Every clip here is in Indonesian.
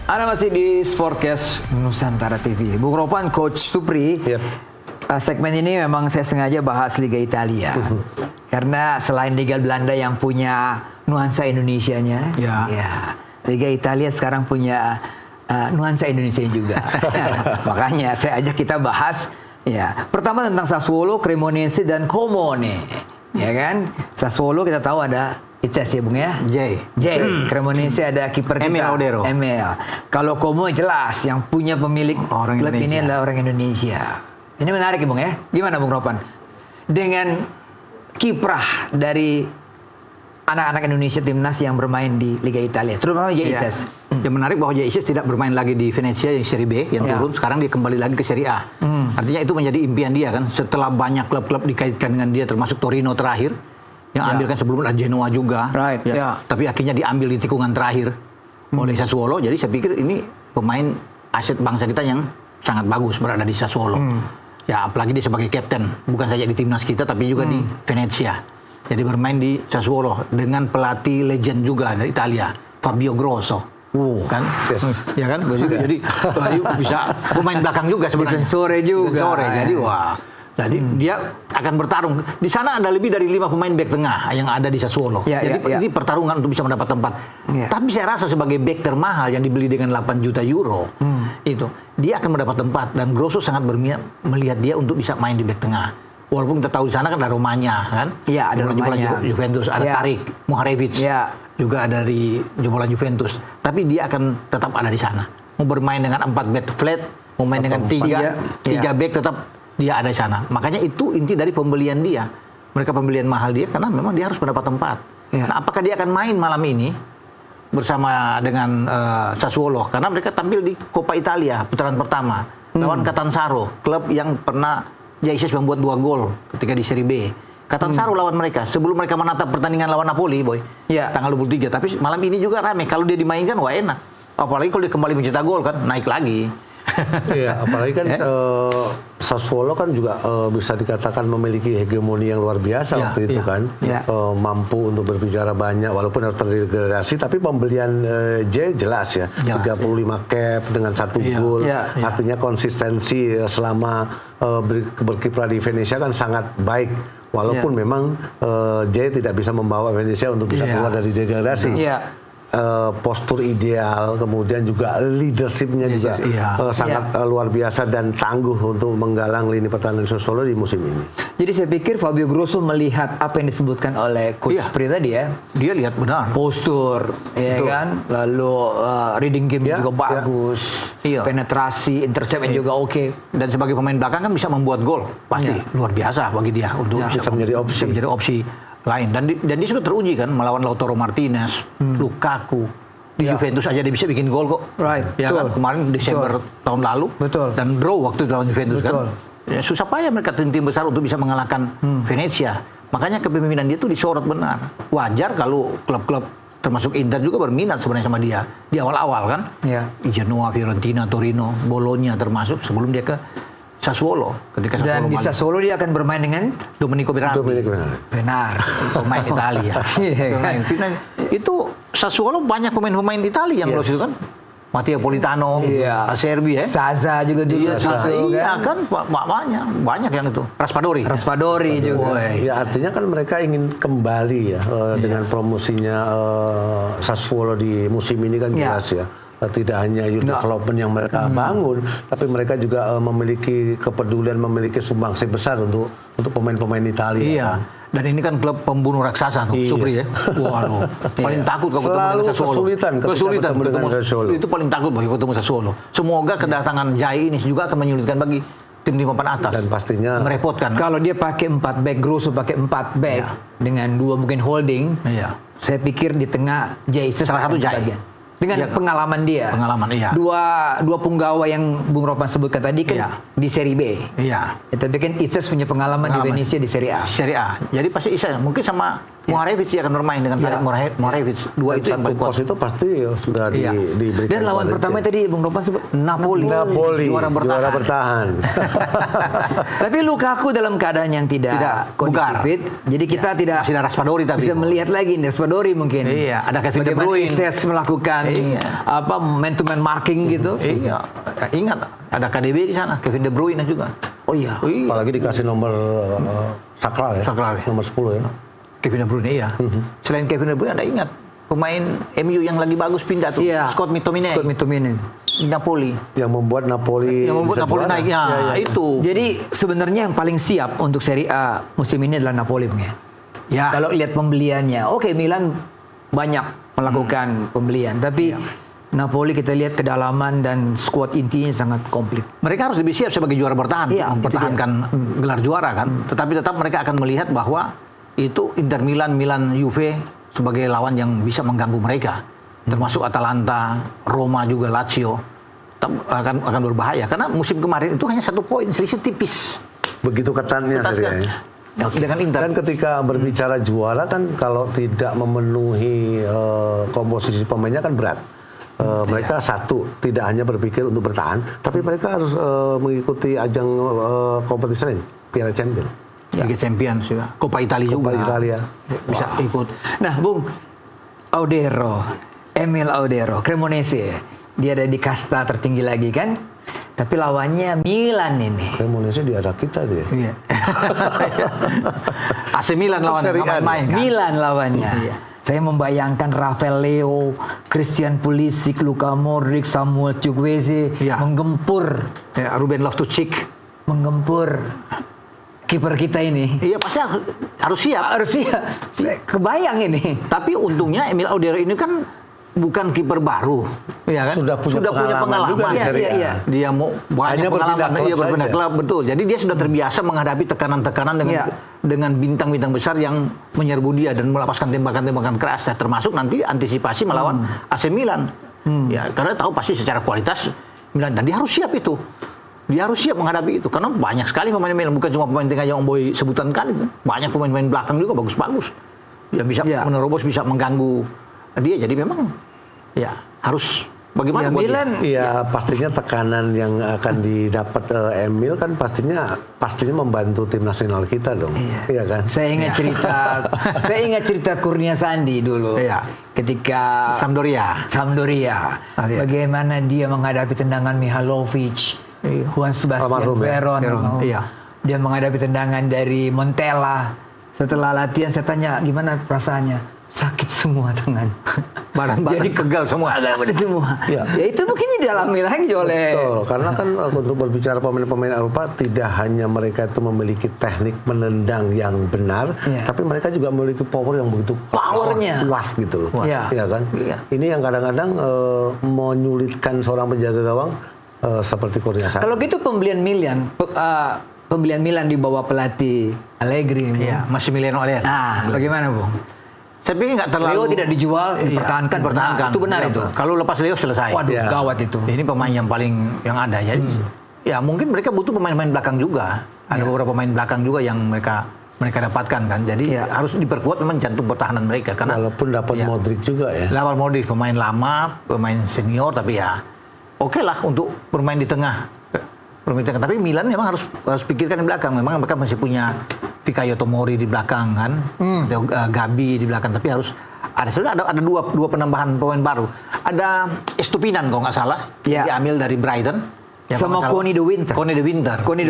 Anda masih di Sportcast Nusantara TV. Bung Ropan, Coach Supri. Segmen ini memang saya sengaja bahas Liga Italia. Karena selain Liga Belanda yang punya nuansa Indonesianya, Liga Italia sekarang punya nuansa Indonesia juga. Makanya saya ajak kita bahas. Pertama tentang Sassuolo, Cremonese, dan Comone. Ya kan? Sassuolo kita tahu ada Itses ya Bung ya? J. Cremonese ada kiper kita Emil Odero. Kalau Como jelas yang punya pemilik orang klub Indonesia. ini adalah orang Indonesia. Ini menarik ya Bung ya? Gimana Bung Ropan? Dengan kiprah dari anak-anak Indonesia timnas yang bermain di Liga Italia, terutama Itses. Yang menarik bahwa Itses tidak bermain lagi di Venezia yang Serie B yang turun, sekarang dia kembali lagi ke Serie A. Artinya itu menjadi impian dia kan, setelah banyak klub-klub dikaitkan dengan dia, termasuk Torino terakhir. Yang ambil kan sebelumnya Genoa juga, tapi akhirnya diambil di tikungan terakhir oleh Sassuolo. Jadi saya pikir ini pemain aset bangsa kita yang sangat bagus berada di Sassuolo. Ya apalagi dia sebagai kapten, bukan saja di timnas kita tapi juga di Venezia. Jadi bermain di Sassuolo dengan pelatih legend juga dari Italia, Fabio Grosso. Kan? Ya kan? Jadi bisa pemain belakang juga sebenarnya. Defensore juga. Jadi Jadi dia akan bertarung. Di sana ada lebih dari 5 pemain bek tengah yang ada di Sassuolo. Jadi ini pertarungan untuk bisa mendapat tempat. Tapi saya rasa sebagai bek termahal yang dibeli dengan 8 juta euro, itu dia akan mendapat tempat. Dan Grosso sangat berminat melihat dia untuk bisa main di bek tengah. Walaupun kita tahu di sana kan ada Romanya kan? Iya, ada Romanya. Juventus, ada Tarik Muharevic. Juga ada dari jebolan Juventus. Tapi dia akan tetap ada di sana. Mau bermain dengan 4 back flat, mau main dengan 3 back tetap dia ada di sana. Makanya itu inti dari pembelian dia. Mereka pembelian mahal dia karena memang dia harus mendapat tempat. Nah, apakah dia akan main malam ini bersama dengan Sassuolo? Karena mereka tampil di Coppa Italia putaran pertama lawan Catanzaro, klub yang pernah Itses membuat 2 gol ketika di Serie B. Catanzaro lawan mereka sebelum mereka menatap pertandingan lawan Napoli, tanggal 23. Tapi malam ini juga rame. Kalau dia dimainkan, wah enak. Apalagi kalau dia kembali mencetak gol kan, naik lagi. Apalagi kan Sassuolo kan juga bisa dikatakan memiliki hegemoni yang luar biasa waktu itu kan, mampu untuk berbicara banyak walaupun harus terdegradasi, tapi pembelian J jelas 35 cap dengan 1 gol, artinya konsistensi selama berkiprah di Venezia kan sangat baik, walaupun memang J tidak bisa membawa Venezia untuk bisa keluar dari degradasi. Postur ideal, kemudian juga leadershipnya juga sangat luar biasa dan tangguh untuk menggalang lini pertahanan Sassuolo di musim ini. Jadi saya pikir Fabio Grosso melihat apa yang disebutkan oleh Coach Pri tadi ya. Dia lihat benar. Postur, kan. Lalu reading game juga bagus. Penetrasi, interceptnya juga oke. Dan sebagai pemain belakang kan bisa membuat gol, pasti luar biasa bagi dia untuk bisa menjadi opsi lain. Dan dia sudah teruji kan melawan Lautaro Martinez, Lukaku. Di Juventus aja dia bisa bikin gol kok. Ya kan kemarin Desember tahun lalu. Dan draw waktu lawan Juventus kan. Ya, susah payah mereka tim-tim besar untuk bisa mengalahkan Venezia. Makanya kepemimpinan dia tuh disorot benar. Wajar kalau klub-klub termasuk Inter juga berminat sebenarnya sama dia di awal-awal kan. Genoa, Fiorentina, Torino, Bologna termasuk sebelum dia ke Sassuolo. Ketika Sassuolo di Sassuolo dia akan bermain dengan Domenico Berardi. Benar, pemain Italia. Itu Sassuolo banyak pemain-pemain Italia yang lolos itu kan. Matteo Politano, Acerbi Zaza juga dulu. Kan banyak yang itu. Raspadori juga. Ya artinya kan mereka ingin kembali dengan promosinya Sassuolo di musim ini kan jelas ya. Tidak hanya youth development yang mereka bangun, tapi mereka juga memiliki kepedulian, memiliki sumbangsi besar untuk pemain-pemain Italia. Dan ini kan klub pembunuh raksasa tuh, Supri ya. Waduh, paling takut kalau ketemu dengan Sassuolo. Kesulitan ketemu Sassuolo. Itu paling takut bagi ketemu Sassuolo. Semoga kedatangan Jai ini juga akan menyulitkan bagi tim di papan atas. Dan pastinya merepotkan. Kalau dia pakai 4 back, Grosso pakai 4 back dengan 2 mungkin holding. Saya pikir di tengah Jai salah satu Jai. Dengan pengalaman dia. Dua punggawa yang Bung Ropan sebutkan tadi kan di Serie B. Tapi kan Itses punya pengalaman di Venezia di Serie A. Jadi pasti Itses mungkin sama Muharevic dia akan bermain dengan Tarik Muharevic. Dua itu yang paling kuat. Itu pasti sudah diberikan. Dan lawan pertama tadi Bung Ropan sebut Napoli. Juara bertahan. Tapi Lukaku dalam keadaan yang tidak kondisi fit. Jadi kita tidak masih ada Raspadori tapi bisa melihat lagi Raspadori mungkin. Ada Kevin De Bruyne. Itses melakukan apa man to man marking gitu. Iya, ingat ada KDB di sana, Kevin De Bruyne juga. Oh iya. Apalagi dikasih nomor sakral ya. Sakral ya. Nomor 10 ya. Kevin De Bruyne iya. Selain Kevin De Bruyne, Anda ingat pemain MU yang lagi bagus pindah tuh, Scott McTominay. Scott McTominay. Napoli. Yang membuat Napoli naik. Ya, itu. Jadi sebenarnya yang paling siap untuk Serie A musim ini adalah Napoli, Bung ya. Ya. Kalau lihat pembeliannya, oke Milan banyak melakukan pembelian, tapi Napoli kita lihat kedalaman dan skuad intinya sangat komplit. Mereka harus lebih siap sebagai juara bertahan, mempertahankan gelar juara kan. Tetapi tetap mereka akan melihat bahwa itu Inter Milan, Juve sebagai lawan yang bisa mengganggu mereka. Termasuk Atalanta, Roma juga, Lazio akan berbahaya karena musim kemarin itu hanya 1 poin, selisih tipis. Begitu ketatnya serinya. Dengan Inter. Dan ketika berbicara juara kan kalau tidak memenuhi komposisi pemainnya kan berat. Mereka tidak hanya berpikir untuk bertahan, tapi mereka harus mengikuti ajang kompetisi lain, Piala Champions. Liga Champions juga, Coppa Italia juga. Bisa ikut. Nah, Bung, Emil Audero, Cremonese, dia ada di kasta tertinggi lagi kan? Tapi lawannya Milan ini. Cremonese di arah kita dia. Iya. AC Milan lawannya, main kan? Milan lawannya. Iya. Saya membayangkan Rafael Leo, Christian Pulisic, Luka Modric, Samuel Chukwueze menggempur. Ya, Ruben Loftus-Cheek menggempur kiper kita ini. Iya, pasti harus siap. Harus siap. Kebayang ini. Tapi untungnya Emil Audero ini kan bukan kiper baru, ya kan? Sudah punya pengalaman juga. Iya. Dia mau banyak pengalaman, berpindah klub, betul. Jadi dia sudah terbiasa menghadapi tekanan-tekanan dengan bintang-bintang besar yang menyerbu dia dan melepaskan tembakan-tembakan keras. Termasuk nanti antisipasi melawan AC Milan. Ya, karena tahu pasti secara kualitas Milan dan dia harus siap itu. Dia harus siap menghadapi itu karena banyak sekali pemain Milan, bukan cuma pemain tengah yang Om Boy sebutkan kan itu. Banyak pemain-pemain belakang juga bagus-bagus. Dia bisa menerobos, bisa mengganggu dia, jadi memang ya harus bagaimana Milan pastinya tekanan yang akan didapat Emil kan pastinya membantu tim nasional kita dong. Iya kan? Saya ingat cerita Kurnia Sandi dulu. Ketika Sampdoria. Bagaimana dia menghadapi tendangan Mihalovic, Juan Sebastian Veron. Dia menghadapi tendangan dari Montella. Setelah latihan saya tanya gimana perasaannya? Sakit semua tangan. Badan jadi pegal semua. Ya itu mungkin dialami lagi oleh. Betul, karena kan untuk berbicara pemain-pemain Eropa tidak hanya mereka itu memiliki teknik menendang yang benar, tapi mereka juga memiliki power yang begitu luas gitu loh. Iya kan? Ini yang kadang-kadang menyulitkan seorang penjaga gawang seperti Kurnia Sandi. Kalau gitu pembelian Milan di bawah pelatih Allegri, Massimiliano Allegri. Nah, bagaimana, Bung? Saya pikir nggak terlalu. Leo tidak dijual, dipertahankan. Itu benar itu. Kalau lepas Leo selesai. Waduh, gawat itu. Ini pemain yang paling yang ada. Jadi, ya mungkin mereka butuh pemain-pemain belakang juga. Ada beberapa pemain belakang juga yang mereka dapatkan kan. Jadi harus diperkuat memang jantung pertahanan mereka. Karena walaupun dapat Modric juga ya. Lawan Modric pemain lama, pemain senior, tapi ya oke lah untuk bermain di tengah. Tapi Milan memang harus pikirkan di belakang. Memang mereka masih punya Fikayo Tomori di belakang kan, Gabi di belakang. Tapi harus ada dua penambahan pemain baru. Ada Estupinan kalau nggak salah, diambil dari Brighton. Sama Connie de Winter. Connie de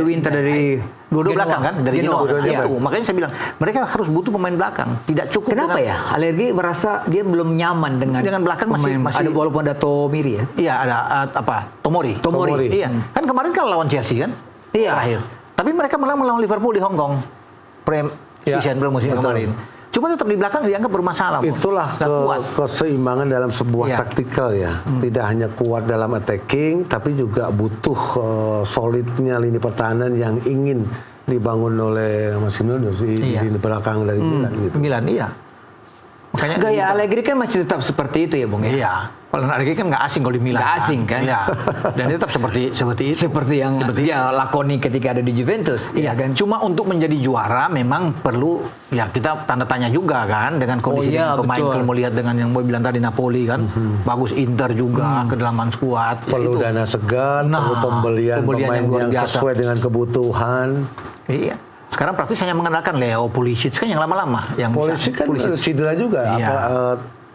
Winter dari dua belakang kan, dari Genoa. Itu makanya saya bilang mereka harus butuh pemain belakang. Tidak cukup. Kenapa ya? Allegri merasa dia belum nyaman dengan belakang masih ada walaupun ada Tomori ya. Iya ada Tomori. Iya. Kan kemarin kan lawan Chelsea kan? Terakhir. Tapi mereka malah melawan Liverpool di Hong Kong. Season musim kemarin. Cuma tetap di belakang dianggap bermasalah. Itulah keseimbangan dalam sebuah taktikal ya. Tidak hanya kuat dalam attacking, tapi juga butuh solidnya lini pertahanan yang ingin dibangun oleh Massimiliano di belakang dari Milan gitu. Milan Makanya gaya Allegri kan masih tetap seperti itu ya, Bung ya. Iya. Kalau Allegri kan nggak asing kalau di Milan. Nggak asing kan? Iya. Dan dia tetap seperti itu. Seperti yang dia lakoni ketika ada di Juventus. Iya kan. Cuma untuk menjadi juara memang perlu kita tanda tanya juga kan dengan kondisi pemain. Kalau mau lihat dengan yang mau bilang tadi Napoli kan, bagus Inter juga kedalaman skuad. Perlu dana segar, perlu pembelian pemain yang sesuai dengan kebutuhan. Iya. Sekarang praktis hanya mengandalkan Leo Pulisic kan yang lama-lama. Pulisic kan cedera juga.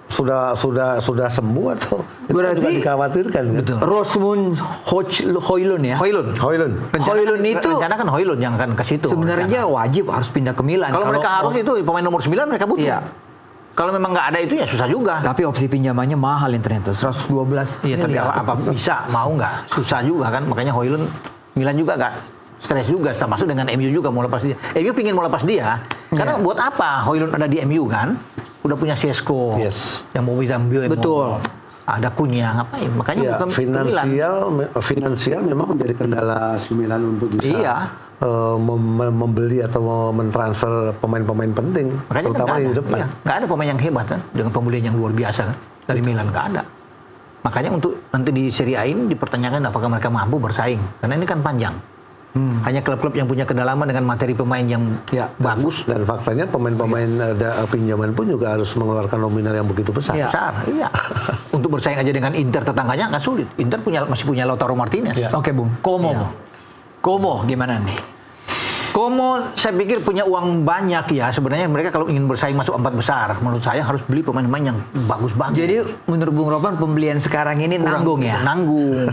sudah sembuh atau berarti juga dikhawatirkan kan? Betul. Rosemund Højlund ya. Højlund itu rencana kan Højlund yang akan ke situ. Sebenarnya wajib harus pindah ke Milan. Kalau mereka harus itu pemain nomor 9 mereka butuh. Iya. Kalau memang nggak ada itu ya susah juga. Tapi opsi pinjamannya mahal yang ternyata 112. Iya, tapi apa bisa mau nggak? Susah juga kan. Makanya Højlund Milan juga nggak stres juga, termasuk dengan MU juga mau lepas dia. MU pingin mau lepas dia, karena buat apa Højlund ada di MU kan? Udah punya Sesko, yang mau bisa ambil. Betul. Ada Cunha, ngapain? Makanya ya, bukan finansial memang menjadi kendala si Milan untuk bisa membeli atau mentransfer pemain-pemain penting, makanya terutama kan di depan. Iya, nggak ada pemain yang hebat kan, dengan pembelian yang luar biasa kan dari Milan, nggak ada. Makanya untuk nanti di Serie A ini dipertanyakan apakah mereka mampu bersaing, karena ini kan panjang. Hanya klub-klub yang punya kedalaman dengan materi pemain yang bagus. Dan faktanya pemain-pemain pinjaman pun juga harus mengeluarkan nominal yang begitu besar. Iya. Untuk bersaing aja dengan Inter tetangganya nggak sulit. Inter masih punya Lautaro Martinez. Oke, Bung. Como gimana nih? Como saya pikir punya uang banyak ya. Sebenarnya mereka kalau ingin bersaing masuk 4 besar, menurut saya harus beli pemain-pemain yang bagus-bagus. Jadi menurut Bung Ropan pembelian sekarang ini nanggung ya? Nanggung.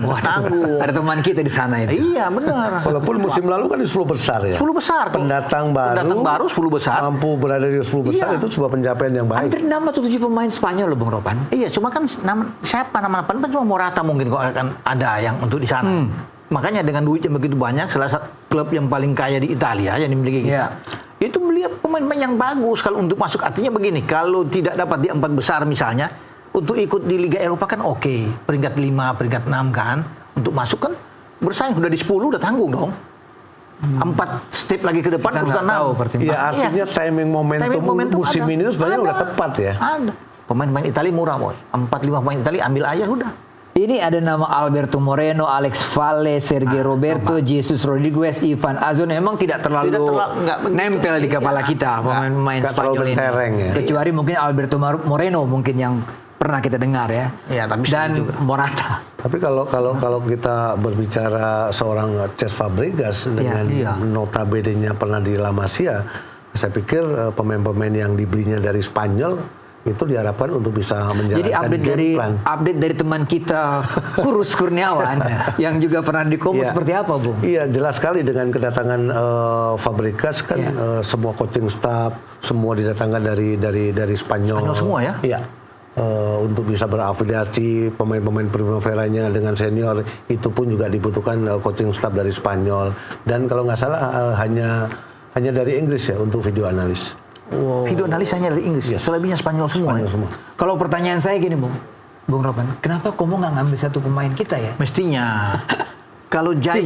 Ada teman kita di sana itu. Iya, benar. Walaupun musim lalu kan di 10 besar ya. 10 besar. Pendatang baru 10 besar. Mampu berada di 10 besar itu sebuah pencapaian yang baik. Hampir 6 atau 7 pemain Spanyol loh Bung Ropan. Iya, cuma kan nama cuma Morata mungkin kok akan ada yang untuk di sana. Makanya dengan duit yang begitu banyak, salah satu klub yang paling kaya di Italia yang dimiliki kita, itu beli pemain-pemain yang bagus kalau untuk masuk. Artinya begini, kalau tidak dapat di 4 besar misalnya, untuk ikut di Liga Eropa kan oke, peringkat 5, peringkat 6 kan, untuk masuk kan bersaing, udah di 10 udah tanggung dong. 4 step lagi ke depan kita nggak tahu pertimbangan. Iya, artinya timing momentum musim ini sebenarnya udah tepat ya. Ada. Pemain-pemain Italia murah, boy. 4-5 pemain Italia ambil aja udah. Ini ada nama Alberto Moreno, Alex Valle, Sergio Roberto, Jesus Rodriguez, Ivan Azon. Memang tidak terlalu nempel di kepala kita pemain-pemain Spanyol ini. Ya. Kecuali mungkin Alberto Moreno mungkin yang pernah kita dengar ya. Dan Morata. Tapi kalau kita berbicara seorang Cesc Fabregas dengan notabene-nya pernah di La Masia, saya pikir pemain-pemain yang dibelinya dari Spanyol itu diharapkan untuk bisa menjalankan update dari teman kita Kurus Kurniawan yang juga pernah di Como seperti apa, Bung? Iya, jelas sekali dengan kedatangan Fabregas kan semua coaching staff semua didatangkan dari Spanyol. Spanyol semua ya? Iya. Untuk bisa berafiliasi pemain-pemain Primavera-nya dengan senior itu pun juga dibutuhkan coaching staff dari Spanyol, dan kalau nggak salah hanya dari Inggris ya untuk video analis. Wow. Video analis hanya dari Inggris, selebihnya Spanyol semua. Kalau pertanyaan saya gini, Bung Ropan, kenapa Como nggak ngambil satu pemain kita ya? Mestinya. Kalau Jai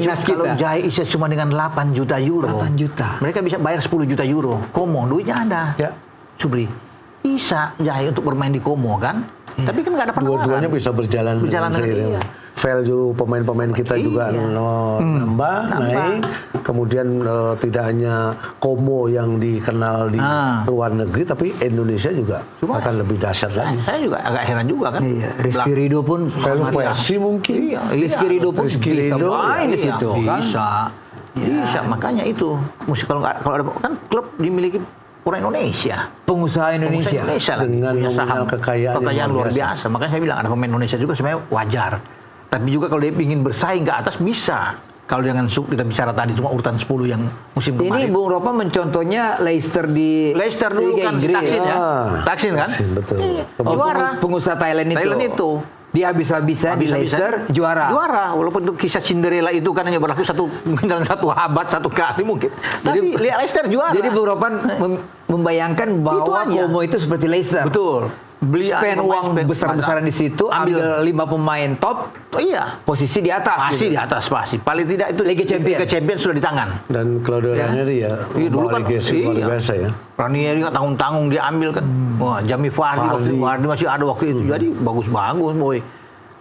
bisa cuma dengan 8 juta euro. 8 juta. Mereka bisa bayar 10 juta euro. Como duitnya ada. Ya. Subri. Bisa Jai untuk bermain di Como kan? Tapi kan nggak ada penawaran. Dua-duanya bisa berjalan dengan seiring. Value pemain-pemain kita juga nambah, naik. Kemudian tidak hanya Como yang dikenal di luar negeri, tapi Indonesia juga akan lebih dahsyat lagi. Saya juga agak heran juga kan. Iya. Rizky Ridho pun Pesi mungkin. Rizky Ridho pun bisa main di situ kan. Bisa. Makanya itu. Kalau ada kan klub dimiliki orang Indonesia. Pengusaha Indonesia dengan nominal kekayaan luar biasa. Makanya saya bilang ada pemain Indonesia juga sebenarnya wajar. Tapi juga kalau dia ingin bersaing ke atas bisa. Kalau dengan kita bicara tadi cuma urutan 10 yang musim kemarin. Ini Bung Ropa mencontohnya Leicester dulu kan Taksin ya. Taksin kan? Taksin, betul. Juara. Pengusaha Thailand itu. Dia habis-habisan di Leicester juara. Walaupun itu kisah Cinderella itu kan hanya berlaku dalam satu abad, satu kali mungkin. Tapi lihat Leicester juara. Jadi Bung Ropan membayangkan bahwa Como itu seperti Leicester. Betul. Spend uang besar-besaran di situ, ambil 5 pemain top. Iya. Posisi di atas. Pasti di atas pasti. Paling tidak itu Liga Champions sudah di tangan. Dan Claudio Ranieri dulu kan luar biasa ya. Ranieri kan tanggung-tanggung dia ambil kan. Wah, Jamie Vardy masih ada waktu itu. Jadi bagus-bagus, boy.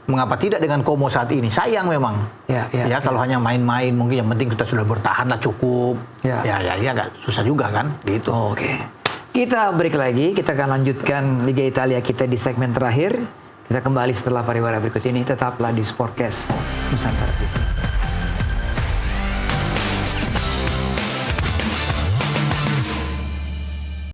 Mengapa tidak dengan Como saat ini? Sayang memang. Ya, kalau hanya main-main mungkin yang penting kita sudah bertahan lah cukup. Ya agak susah juga kan gitu. Oke. Kita break lagi, kita akan lanjutkan Liga Italia kita di segmen terakhir. Kita kembali setelah pariwara berikut ini, tetaplah di Sportcast Nusantara.